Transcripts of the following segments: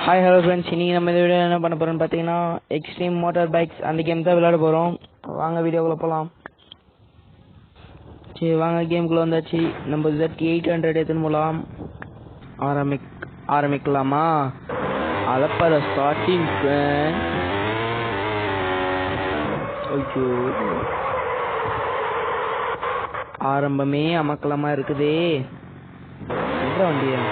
Hi hello friends, இன்றைக்கி நம்ம இந்த வீடியோ என்ன பண்ண போகிறோம்னு பார்த்தீங்கன்னா எக்ஸ்ட்ரீம் மோட்டார் பைக்ஸ் அந்த கேம் தான் விளையாட போகிறோம். வாங்க வீடியோக்குள்ளே போகலாம். சரி வாங்க, கேமுக்குள்ளே வந்தாச்சு. நம்ம Z800 எடுத்துன்னு போகலாம். ஆரம்பிக்கலாமா? அலப்பற ஸ்டார்டிங் ஃப்ரெண்ட்ஸ். ஐயோ, ஆரம்பமே அமக்கலமாக இருக்குதே. என்ற வண்டியா?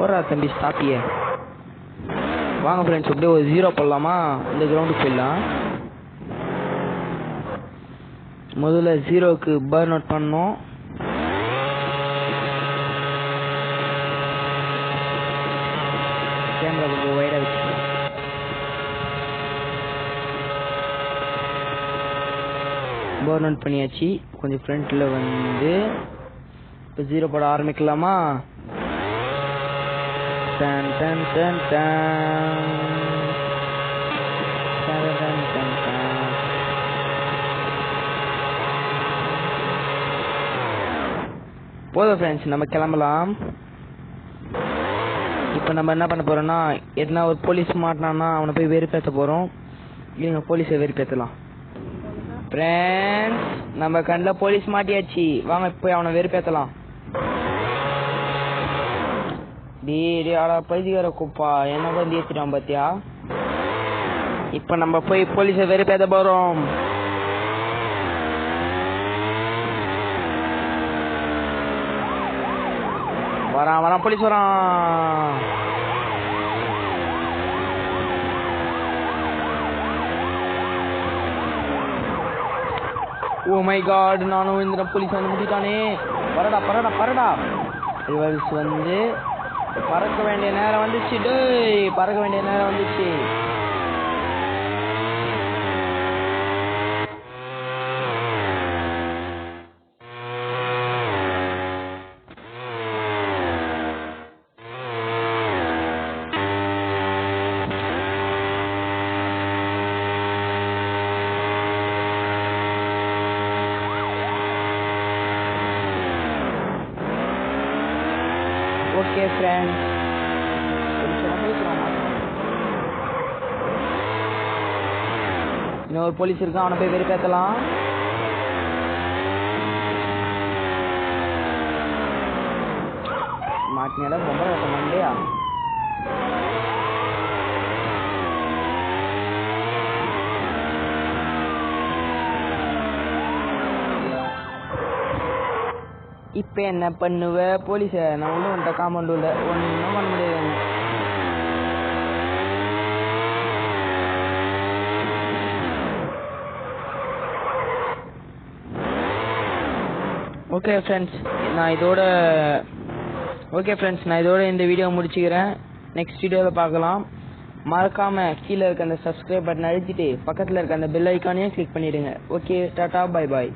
போறா தம்பி, ஸ்டாப்பிய. வாங்க ஃப்ரெண்ட்ஸ், அப்படியே ஒரு 0 போடலாமா? இந்த கிரவுண்டுக்கு போயிடலாம். முதல்ல 0க்கு பர்ன் அவுட் பண்ணோம். கேமரா கொஞ்சம் வைடாக வச்சுக்கலாம். பர்ன் அவுட் பண்ணியாச்சு. கொஞ்சம் ஃப்ரண்ட்டில் வந்து இப்போ 0 போட ஆரம்பிக்கலாமா? Dun dun dun dun. Dun dun dun dun. போதும் ஃப்ரெண்ட்ஸ், நம்ம கிளம்பலாம். இப்போ நம்ம என்ன பண்ண போறோம்னா, எதனா ஒரு போலீஸ் மாட்டினான்னா அவனை போய் வெறுப்பேற்ற போறோம். இல்லைங்க, போலீஸை வெறுப்பேற்றலாம். ஃப்ரெண்ட்ஸ், நம்ம கண்ணில் போலீஸ் மாட்டியாச்சு. வாங்க போய் அவனை வெறுப்பேற்றலாம். ஆடா பைதிகார குப்பா, என்ன வந்து ஏற்றிட்டான் பாத்தியா? இப்ப நம்ம போய் போலீஸை வெறுப்பேத்த போறோம். வரான் போலீஸ் வரான். ஓ மை காட், நானும் இந்த போலீஸ் வந்து முடிட்டானே. பரடா ரிவல்ஸ் வந்து பறக்க வேண்டிய நேரம் வந்துச்சு. பறக்க வேண்டிய நேரம் வந்துச்சு. ஓகே ஃப்ரெண்ட்ஸ், இன்னொரு போலீஸ் இருக்கான், அவனை போய் வெறுப்பேற்றலாம். மாட்டினடா ரொம்ப மண்டையா. இப்ப என்ன பண்ணுவ போலீஸ? நான் ஒன்றும் வந்துட்ட காம்பவுண்ட் உள்ள, ஒன்றும் பண்ண முடியாது. ஓகே ஃப்ரெண்ட்ஸ், நான் இதோட இந்த வீடியோ முடிச்சுக்கிறேன். நெக்ஸ்ட் வீடியோவில் பார்க்கலாம். மறக்காம கீழே இருக்க அந்த சப்ஸ்கிரைப் பட்டன் அழுத்திட்டு பக்கத்தில் இருக்க அந்த பெல் ஐக்கானையும் கிளிக் பண்ணிடுங்க. Okay, Tata, bye bye.